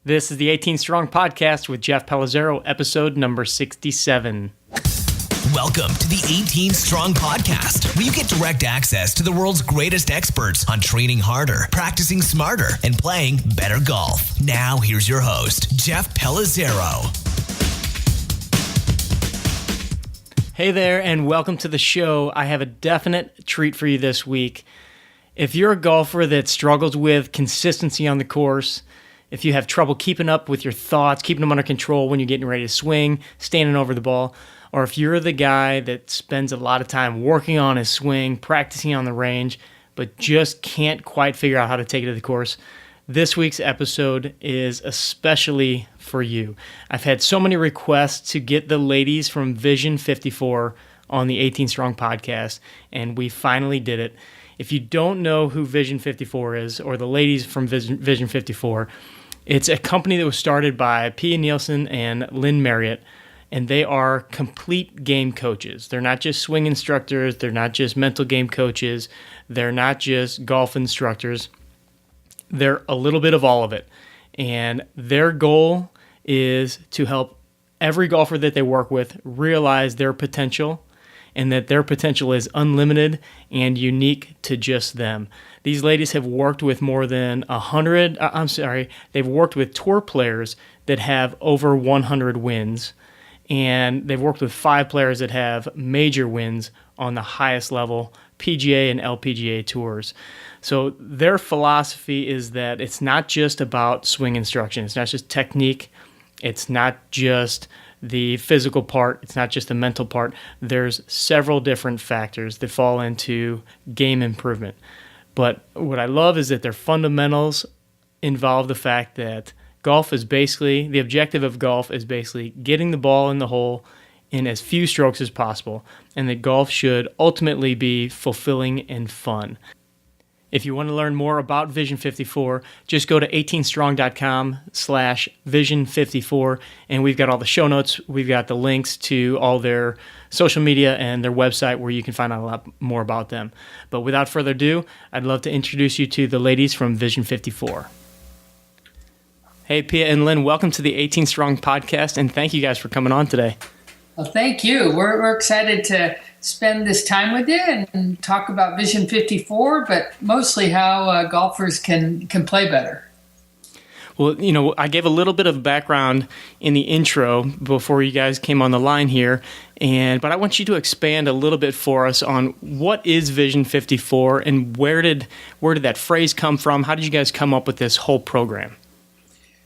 This is the 18 Strong Podcast with Jeff Pellizzaro, episode number 67. Welcome to the 18 Strong Podcast, where you get direct access to the world's greatest experts on training harder, practicing smarter, and playing better golf. Now, here's your host, Jeff Pellizzaro. Hey there, and welcome to the show. I have a definite treat for you this week. If you're a golfer that struggles with consistency on the course, if you have trouble keeping up with your thoughts, keeping them under control when you're getting ready to swing, standing over the ball, or if you're the guy that spends a lot of time working on his swing, practicing on the range, but just can't quite figure out how to take it to the course, this week's episode is especially for you. I've had so many requests to get the ladies from VISION54 on the 18 Strong Podcast, and we finally did it. If you don't know who VISION54 is, or the ladies from VISION54, it's a company that was started by Nilsson and Lynn Marriott, and they are complete game coaches. They're not just swing instructors. They're not just mental game coaches. They're not just golf instructors. They're a little bit of all of it. And their goal is to help every golfer that they work with realize their potential, and that their potential is unlimited and unique to just them. These ladies have worked with more than they've worked with tour players that have over 100 wins. And they've worked with 5 players that have major wins on the highest level, PGA and LPGA tours. So their philosophy is that it's not just about swing instruction. It's not just technique. It's not just the physical part. It's not just the mental part. There's several different factors that fall into game improvement. But what I love is that their fundamentals involve the fact that the objective of golf is basically getting the ball in the hole in as few strokes as possible, and that golf should ultimately be fulfilling and fun. If you want to learn more about VISION54, just go to 18strong.com/vision54, and we've got all the show notes. We've got the links to all their social media and their website where you can find out a lot more about them. But without further ado, I'd love to introduce you to the ladies from VISION54. Hey, Pia and Lynn, welcome to the 18 Strong Podcast, and thank you guys for coming on today. Well, thank you. We're excited to spend this time with you and talk about VISION54, but mostly how golfers can play better. Well, I gave a little bit of background in the intro before you guys came on the line here, but I want you to expand a little bit for us on what is VISION54 and where did that phrase come from? How did you guys come up with this whole program?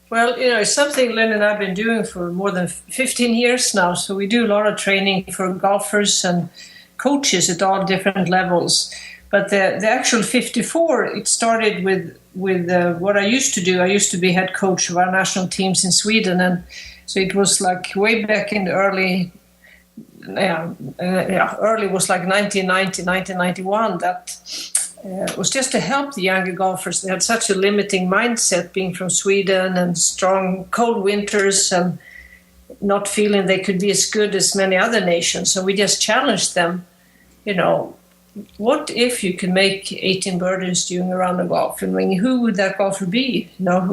Well, it's something Lynn and I have been doing for more than 15 years now. So we do a lot of training for golfers and coaches at all different levels. But the actual 54, it started with what I used to do. I used to be head coach of our national teams in Sweden. And so it was like way back in the early was like 1990, 1991 that was just to help the younger golfers. They had such a limiting mindset, being from Sweden and strong cold winters and not feeling they could be as good as many other nations. So we just challenged them, what if you could make 18 birdies during a round of golf? And who would that golfer be?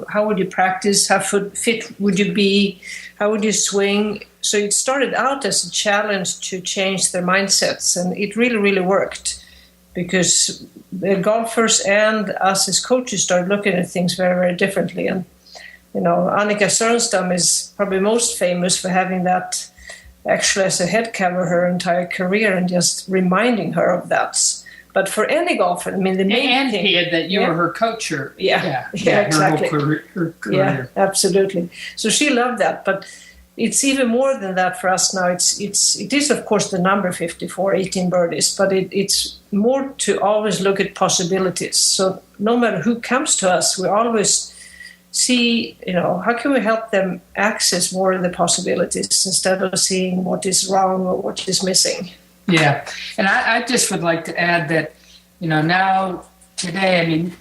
How would you practice? How fit would you be? How would you swing? So it started out as a challenge to change their mindsets, and it really, really worked. Because the golfers and us as coaches started looking at things very, very differently. And, Annika Sorenstam is probably most famous for having that actually as a head cover her entire career and just reminding her of that. But for any golfer, the main thing... And that you were her coach. Yeah, exactly. Her career. Yeah, absolutely. So she loved that, but... It's even more than that for us now. It is of course the number 54, 18 birdies, but it's more to always look at possibilities. So no matter who comes to us, we always see, how can we help them access more of the possibilities instead of seeing what is wrong or what is missing. Yeah, and I just would like to add that, now today,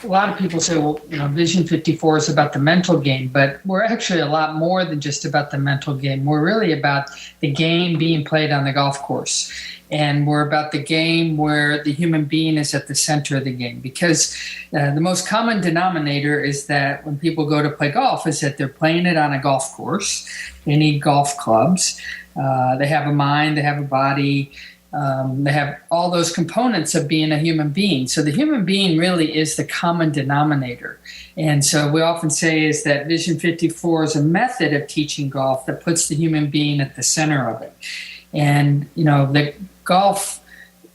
a lot of people say, well, Vision 54 is about the mental game, but we're actually a lot more than just about the mental game. We're really about the game being played on the golf course. And we're about the game where the human being is at the center of the game. Because the most common denominator is that when people go to play golf is that they're playing it on a golf course. They need golf clubs. They have a mind, they have a body. They have all those components of being a human being. So the human being really is the common denominator. And so we often say is that Vision 54 is a method of teaching golf that puts the human being at the center of it. And, the golf,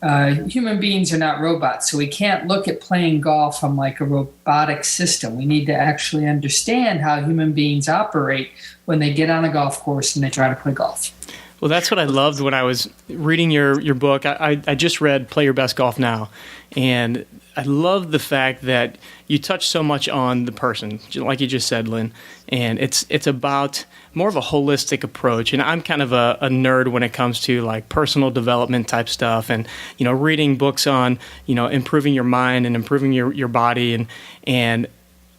human beings are not robots. So we can't look at playing golf from like a robotic system. We need to actually understand how human beings operate when they get on a golf course and they try to play golf. Well, that's what I loved when I was reading your book. I just read Play Your Best Golf Now, and I love the fact that you touch so much on the person, like you just said, Lynn, and it's about more of a holistic approach. And I'm kind of a nerd when it comes to like personal development type stuff, and reading books on improving your mind and improving your body, and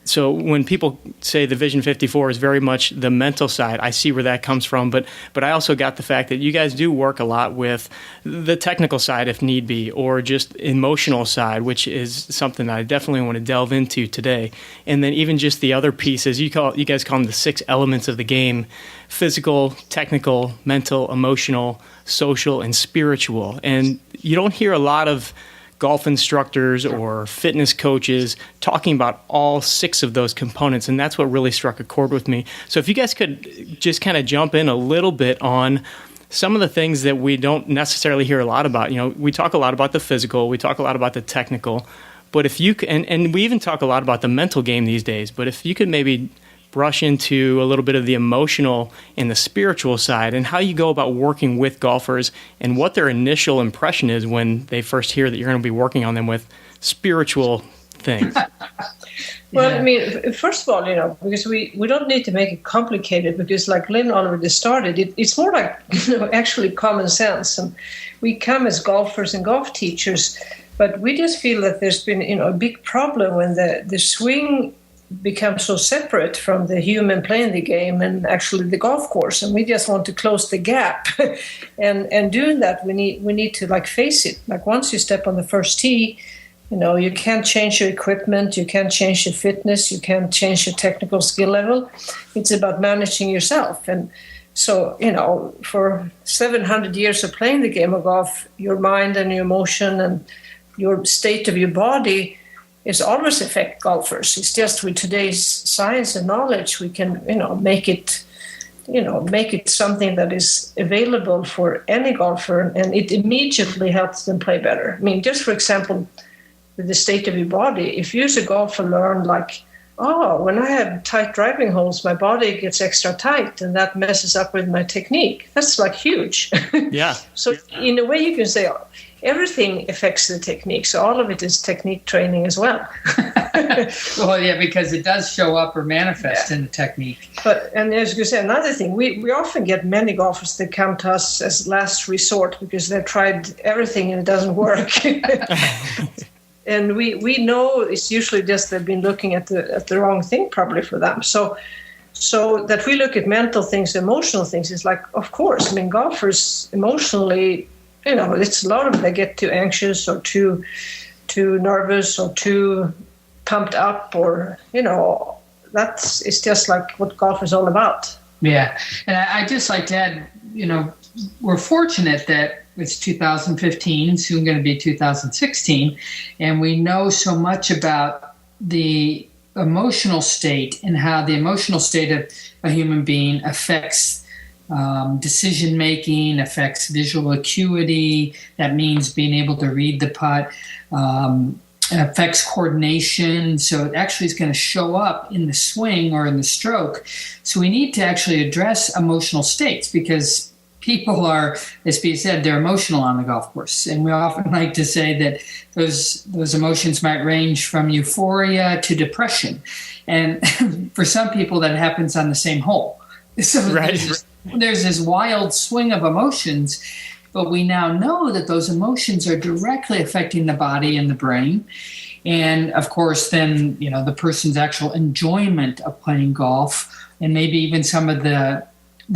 so when people say the Vision 54 is very much the mental side, I see where that comes from. But I also got the fact that you guys do work a lot with the technical side if need be, or just emotional side, which is something that I definitely want to delve into today. And then even just the other pieces, you guys call them the 6 elements of the game: physical, technical, mental, emotional, social, and spiritual. And you don't hear a lot of golf instructors or fitness coaches talking about all 6 of those components, and that's what really struck a chord with me. So if you guys could just kind of jump in a little bit on some of the things that we don't necessarily hear a lot about. We talk a lot about the physical, we talk a lot about the technical, but if you and we even talk a lot about the mental game these days, but if you could maybe brush into a little bit of the emotional and the spiritual side, and how you go about working with golfers and what their initial impression is when they first hear that you're going to be working on them with spiritual things. Well, I mean, first of all, because we don't need to make it complicated, because like Lynn already started, it's more like actually common sense. And we come as golfers and golf teachers, but we just feel that there's been a big problem when the swing become so separate from the human playing the game and actually the golf course, and we just want to close the gap. and doing that, we need to like face it. Like once you step on the first tee, you can't change your equipment, you can't change your fitness, you can't change your technical skill level. It's about managing yourself. And so, for 700 years of playing the game of golf, your mind and your emotion and your state of your body is always affect golfers. It's just with today's science and knowledge, we can, make it something that is available for any golfer, and it immediately helps them play better. I mean, just for example, with the state of your body, if you as a golfer learn like, when I have tight driving holes, my body gets extra tight, and that messes up with my technique. That's like huge. Yeah. So in a way, you can say everything affects the technique. So all of it is technique training as well. Well, yeah, because it does show up or manifest in the technique. And as you say, another thing, we often get many golfers that come to us as last resort because they've tried everything and it doesn't work. And we know it's usually just they've been looking at the wrong thing probably for them. So that we look at mental things, emotional things, is like, of course, I mean, golfers emotionally, it's a lot of them, they get too anxious or too nervous or too pumped up, or, it's just like what golf is all about. Yeah. And I just like to add, we're fortunate that it's 2015, soon going to be 2016, and we know so much about the emotional state and how the emotional state of a human being affects decision making, affects visual acuity. That means being able to read the putt. It affects coordination. So it actually is going to show up in the swing or in the stroke. So we need to actually address emotional states, because people are, as Pia said, they're emotional on the golf course. And we often like to say that those emotions might range from euphoria to depression. And for some people, that happens on the same hole. So right. There's this wild swing of emotions, but we now know that those emotions are directly affecting the body and the brain. And of course, then, the person's actual enjoyment of playing golf, and maybe even some of the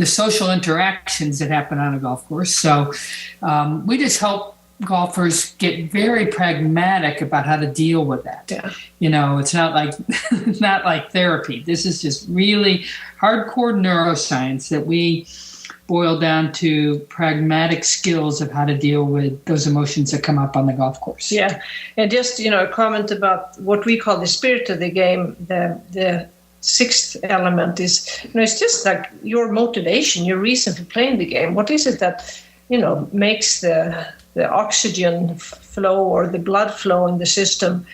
social interactions that happen on a golf course. So we just help golfers get very pragmatic about how to deal with that. Yeah. It's not like therapy. This is just really hardcore neuroscience that we boil down to pragmatic skills of how to deal with those emotions that come up on the golf course. Yeah. And just, a comment about what we call the spirit of the game, the sixth element is, it's just like your motivation, your reason for playing the game. What is it that, makes the oxygen flow or the blood flow in the system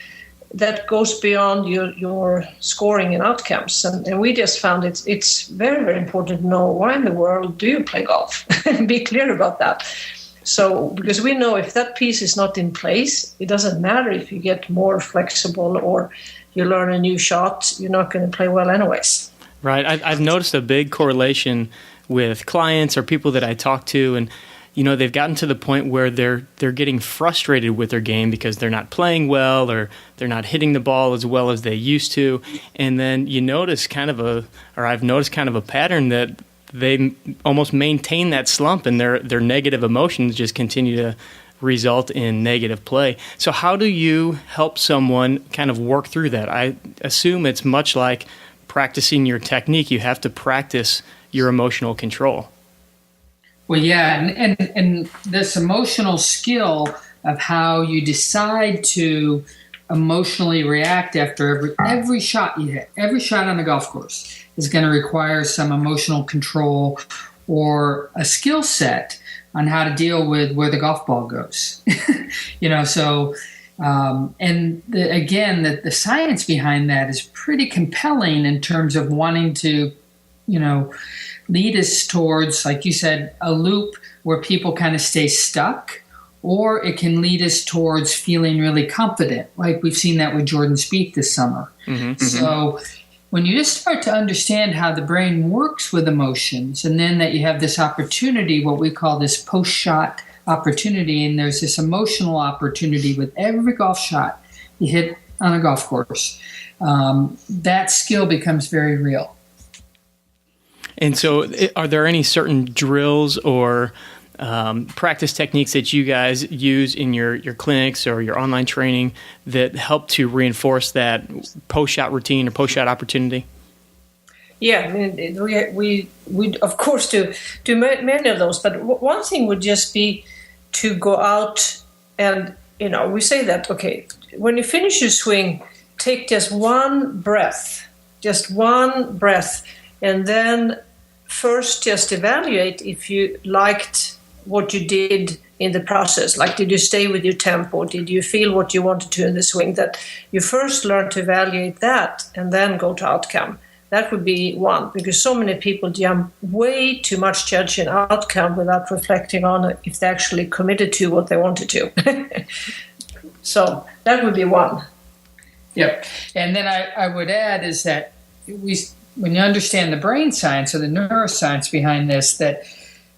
that goes beyond your scoring and outcomes? And we just found it's very, very important to know why in the world do you play golf and be clear about that. So, because we know if that piece is not in place, it doesn't matter if you get more flexible or you learn a new shot, you're not going to play well anyways. Right. I've noticed a big correlation with clients or people that I talk to, and they've gotten to the point where they're getting frustrated with their game because they're not playing well or they're not hitting the ball as well as they used to. And then I've noticed kind of a pattern that they almost maintain that slump, and their negative emotions just continue to result in negative play. So how do you help someone kind of work through that? I assume it's much like practicing your technique. You have to practice your emotional control. Well, yeah, and this emotional skill of how you decide to emotionally react after every shot you hit, every shot on the golf course is going to require some emotional control or a skill set on how to deal with where the golf ball goes. The science behind that is pretty compelling in terms of wanting to, lead us towards, like you said, a loop where people kind of stay stuck, or it can lead us towards feeling really confident, like we've seen that with Jordan Spieth this summer. Mm-hmm. So when you just start to understand how the brain works with emotions, and then that you have this opportunity, what we call this post-shot opportunity, and there's this emotional opportunity with every golf shot you hit on a golf course, that skill becomes very real. And so are there any certain drills or practice techniques that you guys use in your clinics or your online training that help to reinforce that post-shot routine or post-shot opportunity? Yeah, we of course do many of those, but one thing would just be to go out and, we say that, okay, when you finish your swing, take just one breath, and then first just evaluate if you liked what you did in the process. Like, did you stay with your tempo? Did you feel what you wanted to in the swing? That you first learn to evaluate that and then go to outcome. That would be one, because so many people jump way too much judging outcome without reflecting on if they actually committed to what they wanted to. So that would be one. Yep. And then I would add is that when you understand the brain science or the neuroscience behind this, that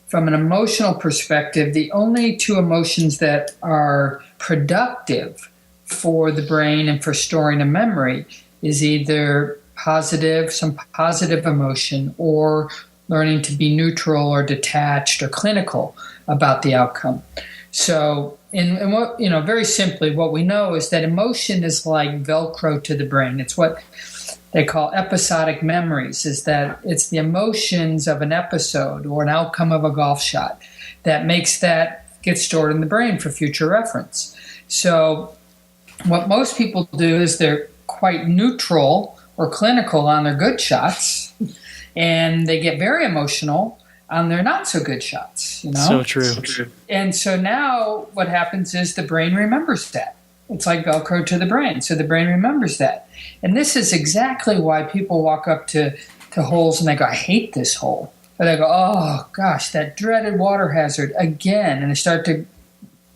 from an emotional perspective, the only two emotions that are productive for the brain and for storing a memory is either some positive emotion, or learning to be neutral or detached or clinical about the outcome. So, and what, very simply, what we know is that emotion is like Velcro to the brain. It's what they call episodic memories, is that it's the emotions of an episode or an outcome of a golf shot that makes that get stored in the brain for future reference. So what most people do is they're quite neutral or clinical on their good shots, and they get very emotional on their not so good shots. So true. And so now what happens is the brain remembers that. It's like Velcro to the brain. So the brain remembers that. And this is exactly why people walk up to holes and they go, I hate this hole. Or they go, oh, gosh, that dreaded water hazard again. And they start to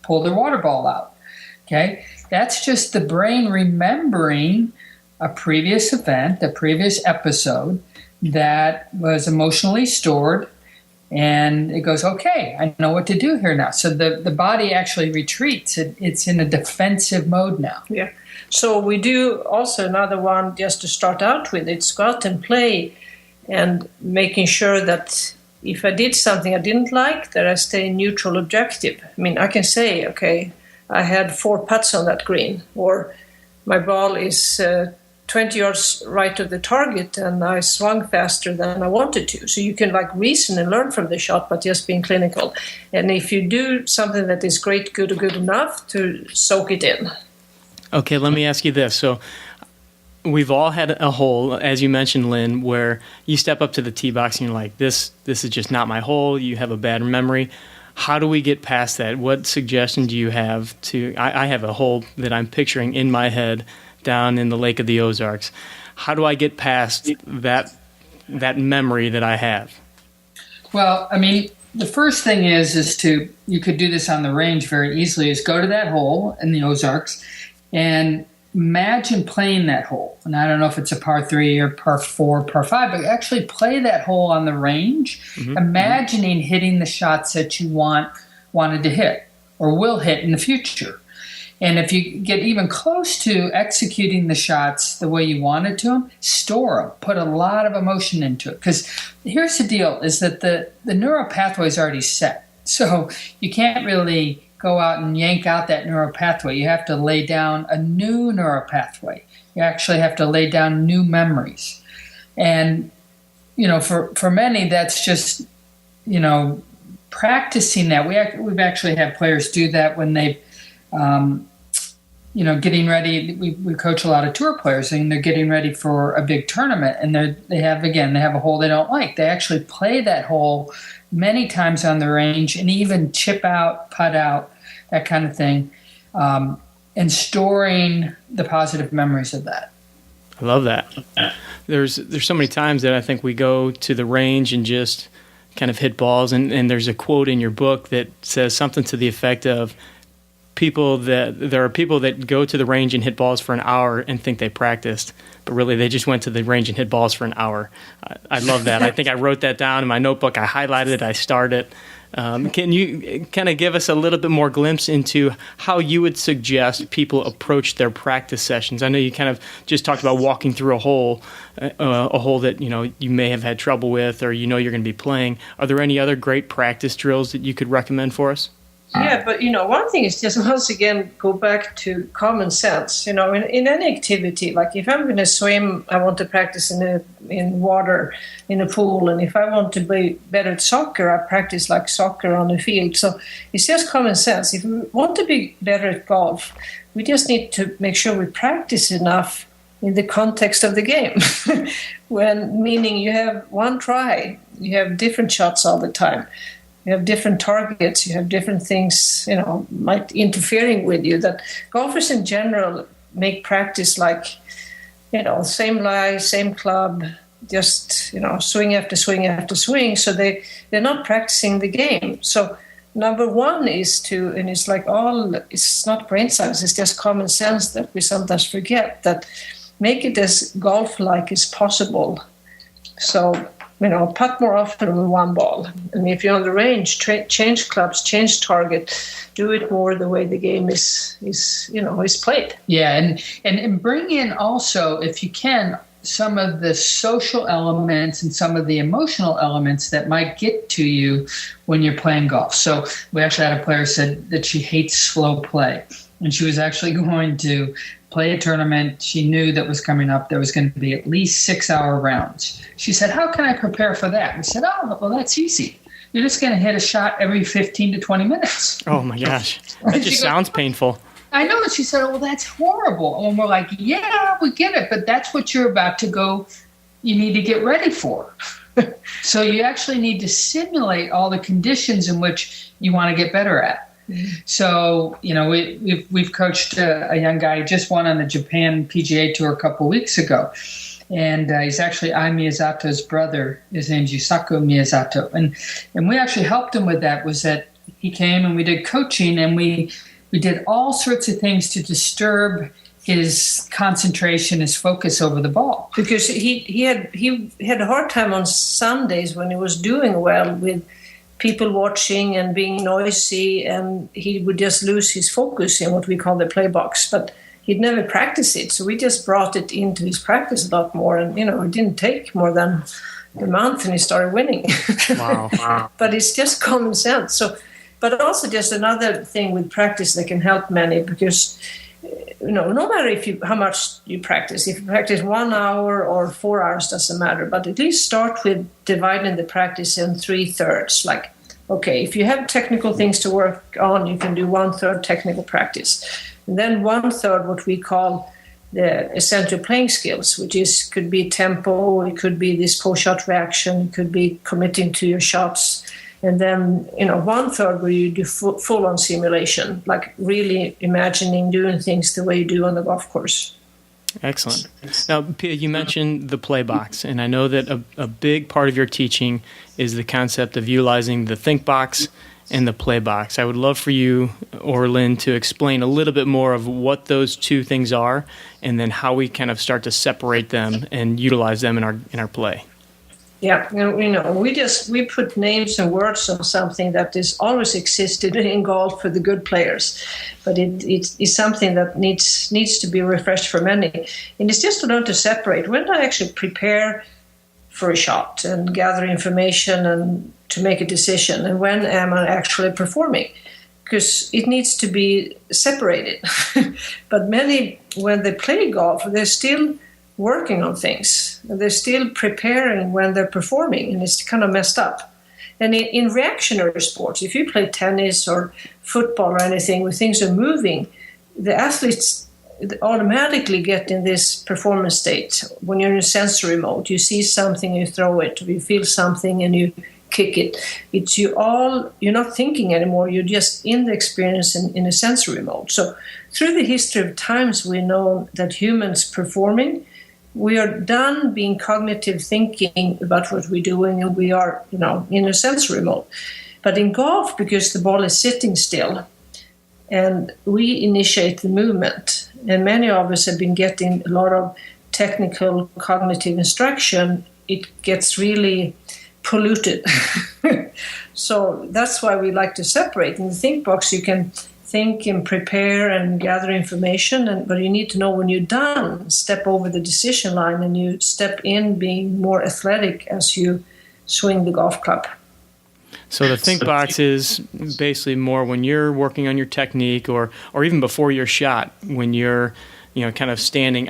pull their water ball out. Okay? That's just the brain remembering a previous event, a previous episode that was emotionally stored. And it goes, okay, I know what to do here now. So the body actually retreats. It's in a defensive mode now. Yeah. So we do also another one just to start out with. It's go out and play and making sure that if I did something I didn't like, that I stay neutral objective. I mean, I can say, okay, I had 4 putts on that green, or my ball is 20 yards right of the target and I swung faster than I wanted to. So you can reason and learn from the shot, but just being clinical. And if you do something that is great, good, or good enough, to soak it in. Okay, let me ask you this. So we've all had a hole, as you mentioned, Lynn, where you step up to the tee box and you're like, this is just not my hole. You have a bad memory. How do we get past that? What suggestion do you have to... I have a hole that I'm picturing in my head down in the Lake of the Ozarks. How do I get past that memory that I have? Well, I mean, the first thing is you could do this on the range very easily, is go to that hole in the Ozarks and imagine playing that hole. And I don't know if it's a par 3 or par 4, par 5, but actually play that hole on the range, imagining hitting the shots that you wanted to hit or will hit in the future. And if you get even close to executing the shots the way you wanted to, store them. Put a lot of emotion into it. Because here's the deal, is that the neural pathway is already set. So you can't really go out and yank out that neural pathway. You have to lay down a new neural pathway. You actually have to lay down new memories. And, for many, that's just, practicing that. We've actually had players do that when they getting ready. We coach a lot of tour players, and they're getting ready for a big tournament, and they have a hole they don't like. They actually play that hole many times on the range, and even chip out, putt out, that kind of thing, and storing the positive memories of that. I love that. There's so many times that I think we go to the range and just kind of hit balls, and there's a quote in your book that says something to the effect of, there are people that go to the range and hit balls for an hour and think they practiced, but really they just went to the range and hit balls for an hour. I love that. I think I wrote that down in my notebook. I highlighted it. I starred it. Can you kind of give us a little bit more glimpse into how you would suggest people approach their practice sessions? I know you kind of just talked about walking through a hole that you may have had trouble with, or you're going to be playing. Are there any other great practice drills that you could recommend for us? Yeah, but one thing is just once again go back to common sense. In any activity, like if I'm going to swim, I want to practice in water, in a pool, and if I want to be better at soccer, I practice like soccer on the field. So it's just common sense. If we want to be better at golf, we just need to make sure we practice enough in the context of the game. Meaning you have one try, you have different shots all the time. You have different targets, you have different things, might interfering with you. That golfers in general make practice same lie, same club, just, swing after swing after swing. So they're not practicing the game. So number one is and it's not brain science, it's just common sense that we sometimes forget, that make it as golf-like as possible. So, putt more often with one ball. And if you're on the range, change clubs, change target, do it more the way the game is played. Yeah, and bring in also, if you can, some of the social elements and some of the emotional elements that might get to you when you're playing golf. So we actually had a player said that she hates slow play, and she was actually going to play a tournament she knew that was coming up. There was going to be at least 6-hour rounds. She said, how can I prepare for that? We said, well, that's easy. You're just going to hit a shot every 15 to 20 minutes. Oh, my gosh. That just sounds painful. I know. And she said, well, that's horrible. And we're like, yeah, we get it. But that's what you're about to go, you need to get ready for. So you actually need to simulate all the conditions in which you want to get better at. So, we've coached a young guy who just won on the Japan PGA Tour a couple weeks ago. And he's actually Ai Miyazato's brother. His name's Yusaku Miyazato. And we actually helped him with that, was that he came and we did coaching, and we did all sorts of things to disturb his concentration, his focus over the ball. Because he had a hard time on Sundays when he was doing well with people watching and being noisy, and he would just lose his focus in what we call the play box. But he'd never practiced it. So we just brought it into his practice a lot more. And, it didn't take more than a month and he started winning. Wow. But it's just common sense. So, but also just another thing with practice that can help many, because no matter how much you practice, if you practice 1 hour or 4 hours, doesn't matter. But at least start with dividing the practice in 3/3. Like, okay, if you have technical things to work on, you can do 1/3 technical practice. And then 1/3 what we call the essential playing skills, which could be tempo, it could be this post-shot reaction, it could be committing to your shots. And then, 1/3 where you do full-on simulation, like really imagining doing things the way you do on the golf course. Excellent. Now, Pia, you mentioned the play box, and I know that a big part of your teaching is the concept of utilizing the think box and the play box. I would love for you or Lynn to explain a little bit more of what those two things are, and then how we kind of start to separate them and utilize them in our play. Yeah, we put names and words on something that is always existed in golf for the good players, but it's something that needs to be refreshed for many. And it's just to learn to separate. When do I actually prepare for a shot and gather information and to make a decision, and when am I actually performing? Because it needs to be separated. But many, when they play golf, they're still working on things. They're still preparing when they're performing, and it's kind of messed up. And in reactionary sports, if you play tennis or football or anything where things are moving, the athletes automatically get in this performance state. When you're in a sensory mode, you see something, you throw it, or you feel something and you kick it. You're not thinking anymore, you're just in the experience in a sensory mode. So through the history of times, we know that humans performing, we are done being cognitive thinking about what we're doing, and we are, in a sensory mode. But in golf, because the ball is sitting still, and we initiate the movement, and many of us have been getting a lot of technical cognitive instruction, it gets really polluted. So that's why we like to separate. In the think box, you can think and prepare and gather information, but you need to know when you're done, step over the decision line, and you step in being more athletic as you swing the golf club. So the think box is basically more when you're working on your technique, or even before your shot, when you're kind of standing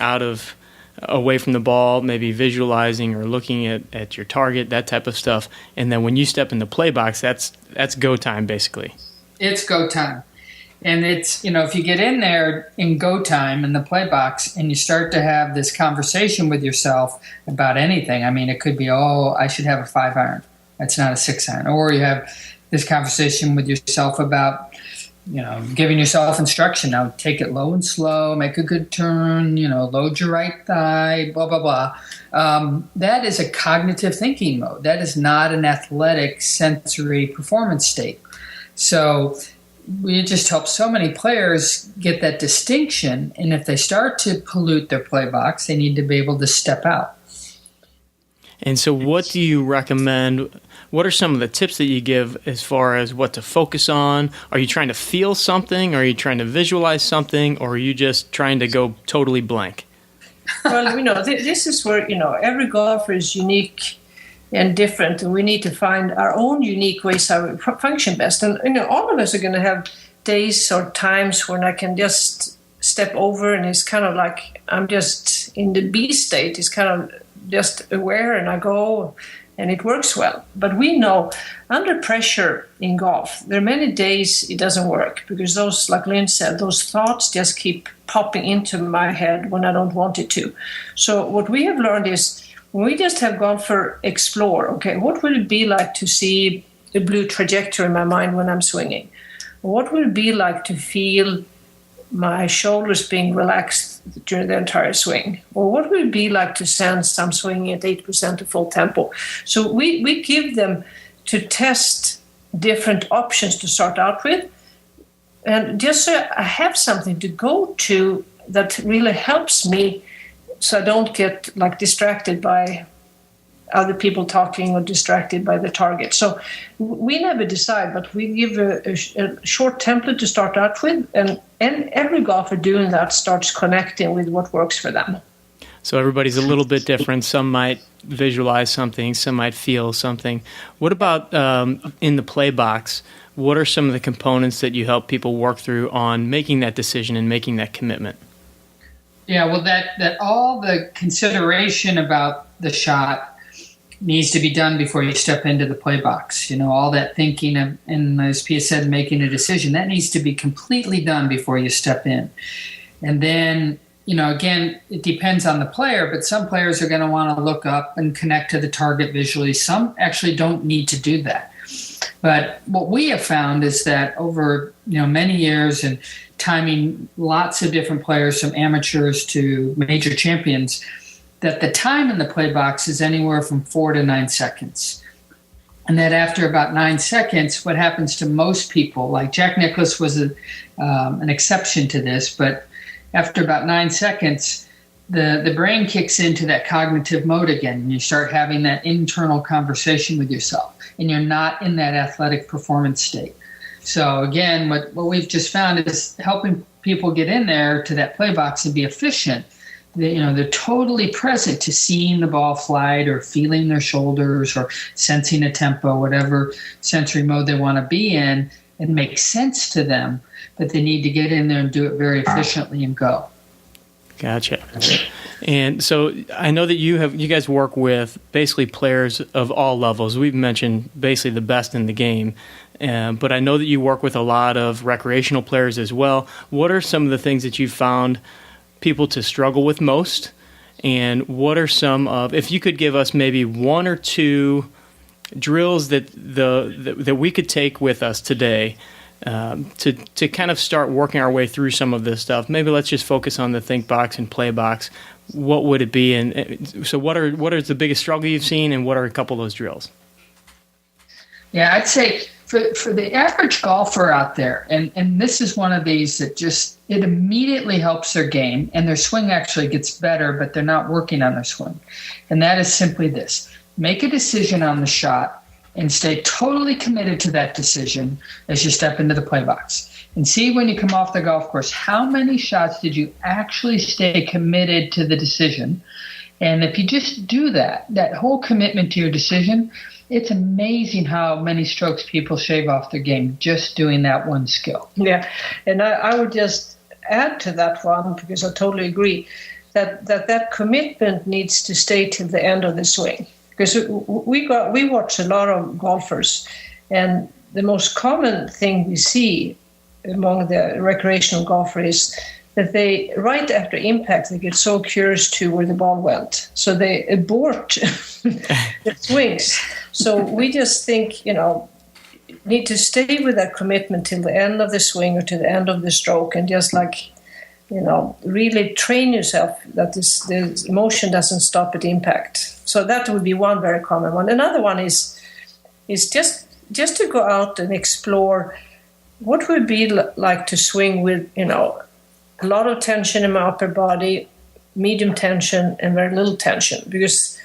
away from the ball, maybe visualizing or looking at your target, that type of stuff. And then when you step in the play box, that's go time, basically. It's go time. And it's, if you get in there in go time in the play box and you start to have this conversation with yourself about anything, I mean, it could be, I should have a 5-iron. That's not a 6-iron. Or you have this conversation with yourself about, giving yourself instruction. Now take it low and slow, make a good turn, load your right thigh, blah, blah, blah. That is a cognitive thinking mode. That is not an athletic sensory performance state. So we just help so many players get that distinction. And if they start to pollute their play box, they need to be able to step out. And so what do you recommend? What are some of the tips that you give as far as what to focus on? Are you trying to feel something? Are you trying to visualize something? Or are you just trying to go totally blank? Well, this is where, every golfer is unique and different, and we need to find our own unique ways how we function best. And, all of us are going to have days or times when I can just step over, and it's kind of like I'm just in the B state. It's kind of just aware, and I go, and it works well. But we know under pressure in golf, there are many days it doesn't work, because those, like Lynn said, those thoughts just keep popping into my head when I don't want it to. So what we have learned is when we just have golfer explore, okay, what would it be like to see a blue trajectory in my mind when I'm swinging? What would it be like to feel my shoulders being relaxed during the entire swing? Or what would it be like to sense I'm swinging at 8% of full tempo? So we give them to test different options to start out with. And just so I have something to go to that really helps me, so I don't get distracted by other people talking or distracted by the target. So we never decide, but we give a short template to start out with, and every golfer doing that starts connecting with what works for them. So everybody's a little bit different. Some might visualize something, some might feel something. What about in the play box? What are some of the components that you help people work through on making that decision and making that commitment? Yeah, well, that all the consideration about the shot needs to be done before you step into the play box. You know, all that thinking of, and as Pia said, making a decision, that needs to be completely done before you step in. And then, you know, again, it depends on the player, but some players are going to want to look up and connect to the target visually. Some actually don't need to do that. But what we have found is that over, you know, many years and timing lots of different players from amateurs to major champions, that the time in the play box is anywhere from 4 to 9 seconds. And that after about 9 seconds, what happens to most people, like Jack Nicklaus was an exception to this, but after about 9 seconds, the brain kicks into that cognitive mode again, and you start having that internal conversation with yourself, and you're not in that athletic performance state. So again, what we've just found is helping people get in there to that play box and be efficient. They're totally present to seeing the ball flight or feeling their shoulders or sensing a tempo, whatever sensory mode they want to be in, and make sense to them. But they need to get in there and do it very efficiently and go. Gotcha. And so I know that you guys work with basically players of all levels. We've mentioned basically the best in the game, but I know that you work with a lot of recreational players as well. What are some of the things that you've found people to struggle with most? And what are some of, if you could give us maybe one or two drills that we could take with us today to kind of start working our way through some of this stuff. Maybe let's just focus on the think box and play box. What would it be? And so what are the biggest struggle you've seen, and what are a couple of those drills? Yeah, I'd say for the average golfer out there, and this is one of these that just, it immediately helps their game, and their swing actually gets better, but they're not working on their swing. And that is simply this: make a decision on the shot and stay totally committed to that decision as you step into the play box. And see, when you come off the golf course, how many shots did you actually stay committed to the decision? And if you just do that whole commitment to your decision, it's amazing how many strokes people shave off their game just doing that one skill. Yeah, and I would just add to that one, because I totally agree, that commitment needs to stay till the end of the swing. Because we watch a lot of golfers, and the most common thing we see among the recreational golfers is that they, right after impact, they get so curious to where the ball went. So they abort the swings. So we just think, need to stay with that commitment till the end of the swing or to the end of the stroke, and just really train yourself that the motion doesn't stop at impact. So that would be one very common one. Another one is just to go out and explore what would it be like to swing with, a lot of tension in my upper body, medium tension, and very little tension. Because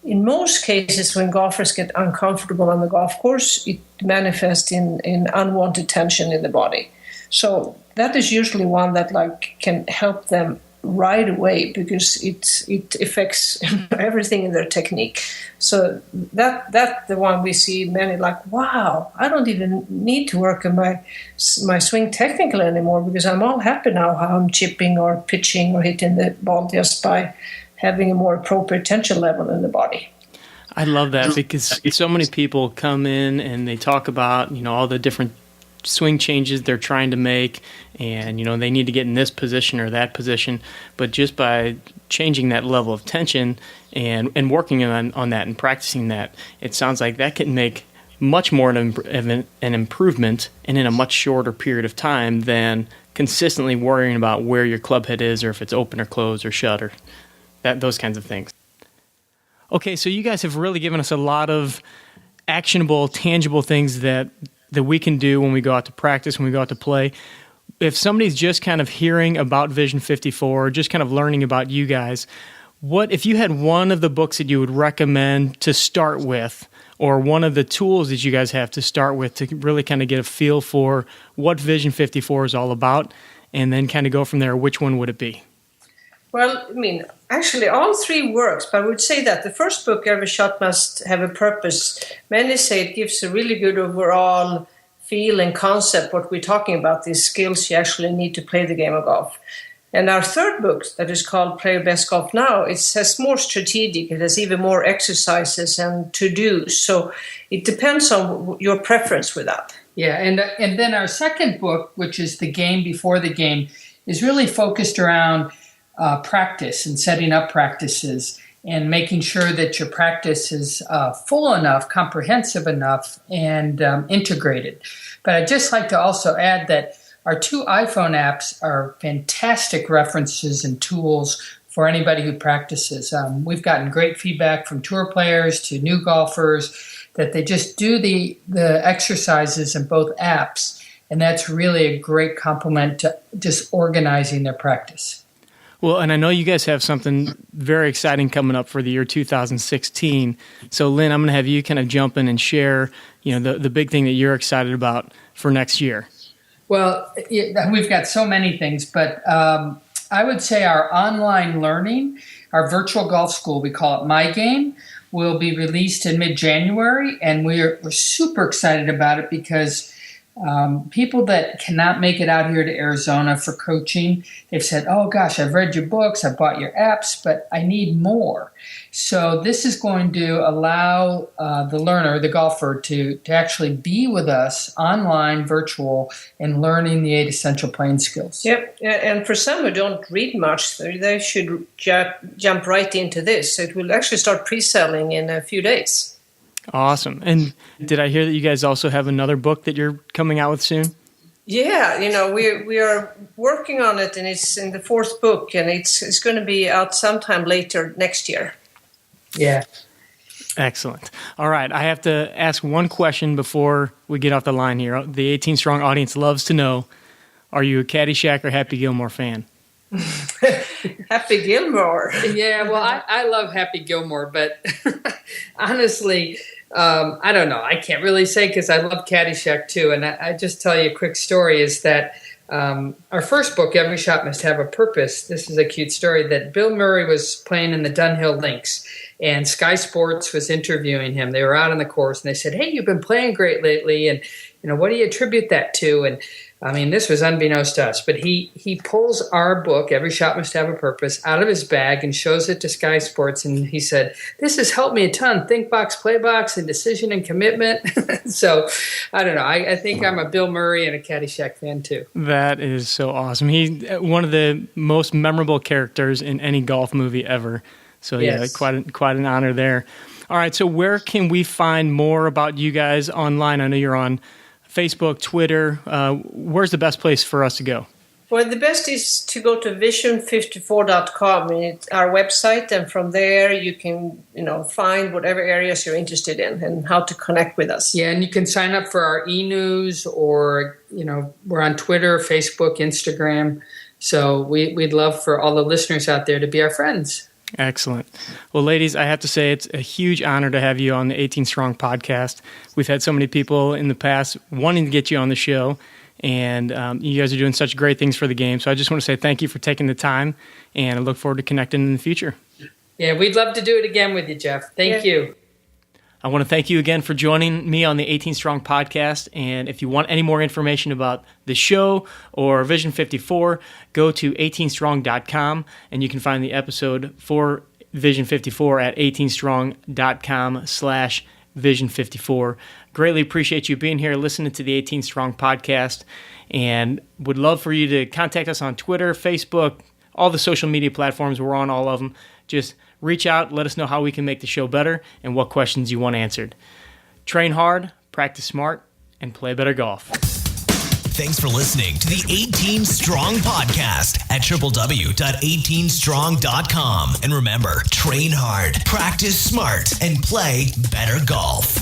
in most cases, when golfers get uncomfortable on the golf course, it manifests in unwanted tension in the body. So that is usually one that can help them right away, because it affects everything in their technique. So that's the one we see many wow, I don't even need to work on my swing technical anymore, because I'm all happy now how I'm chipping or pitching or hitting the ball just by having a more appropriate tension level in the body. I love that, because so many people come in and they talk about all the different swing changes they're trying to make, and they need to get in this position or that position, but just by changing that level of tension and working on that and practicing that, it sounds like that can make much more of an improvement and in a much shorter period of time than consistently worrying about where your club head is, or if it's open or closed or shut, or those kinds of things. Okay, so you guys have really given us a lot of actionable, tangible things that we can do when we go out to practice, when we go out to play. If somebody's just kind of hearing about Vision 54, just kind of learning about you guys, What if you had one of the books that you would recommend to start with, or one of the tools that you guys have to start with to really kind of get a feel for what Vision 54 is all about, and then kind of go from there, which one would it be? Well, I mean, actually all three works, but I would say that the first book, Every Shot Must Have a Purpose, many say it gives a really good overall feel and concept what we're talking about, these skills you actually need to play the game of golf. And our third book, that is called Play Your Best Golf Now, it has more strategic. It has even more exercises and to-dos. So it depends on your preference with that. Yeah, and then our second book, which is The Game Before the Game, is really focused around practice and setting up practices and making sure that your practice is full enough, comprehensive enough, and integrated. But I'd just like to also add that our 2 iPhone apps are fantastic references and tools for anybody who practices. We've gotten great feedback from tour players to new golfers that they just do the exercises in both apps, and that's really a great complement to just organizing their practice. Well, and I know you guys have something very exciting coming up for the year 2016. So, Lynn, I'm going to have you kind of jump in and share, the big thing that you're excited about for next year. Well, we've got so many things, but I would say our online learning, our virtual golf school, we call it My Game, will be released in mid-January, and we're super excited about it because people that cannot make it out here to Arizona for coaching, they've said, oh gosh, I've read your books, I've bought your apps, but I need more. So this is going to allow the learner, the golfer, to actually be with us online, virtual, and learning the 8 essential playing skills. Yep, and for some who don't read much, they should jump right into this. It will actually start pre-selling in a few days. Awesome. And did I hear that you guys also have another book that you're coming out with soon? Yeah, we are working on it, and it's in the 4th book, and it's going to be out sometime later next year. Yeah. Excellent. All right, I have to ask one question before we get off the line here. The 18 Strong audience loves to know, are you a Caddyshack or Happy Gilmore fan? Happy Gilmore. Yeah, well, I love Happy Gilmore, but honestly, I don't know. I can't really say because I love Caddyshack too. And I just tell you a quick story is that our first book, Every Shot Must Have a Purpose, this is a cute story that Bill Murray was playing in the Dunhill Links, and Sky Sports was interviewing him. They were out on the course, and they said, hey, you've been playing great lately, and what do you attribute that to? And I mean, this was unbeknownst to us, but he pulls our book, Every Shot Must Have a Purpose, out of his bag and shows it to Sky Sports, and he said, this has helped me a ton, think box, play box, and decision and commitment. So, I don't know, I think I'm a Bill Murray and a Caddyshack fan too. That is so awesome. He's one of the most memorable characters in any golf movie ever. So, yes. Yeah, quite an honor there. All right, so where can we find more about you guys online? I know you're on Facebook, Twitter. Where's the best place for us to go? Well, the best is to go to vision54.com. It's our website, and from there you can, find whatever areas you're interested in and how to connect with us. Yeah, and you can sign up for our e-news, or we're on Twitter, Facebook, Instagram. So we'd love for all the listeners out there to be our friends. Excellent. Well, ladies, I have to say it's a huge honor to have you on the 18 Strong podcast. We've had so many people in the past wanting to get you on the show, and you guys are doing such great things for the game. So I just want to say thank you for taking the time, and I look forward to connecting in the future. Yeah, we'd love to do it again with you, Jeff. Thank you. I want to thank you again for joining me on the 18 Strong podcast. And if you want any more information about the show or Vision 54, go to 18strong.com, and you can find the episode for Vision 54 at 18strong.com/Vision54. Greatly appreciate you being here, listening to the 18 Strong podcast, and would love for you to contact us on Twitter, Facebook, all the social media platforms. We're on all of them. Just reach out, let us know how we can make the show better and what questions you want answered. Train hard, practice smart, and play better golf. Thanks for listening to the 18 Strong podcast at www.18strong.com. And remember, train hard, practice smart, and play better golf.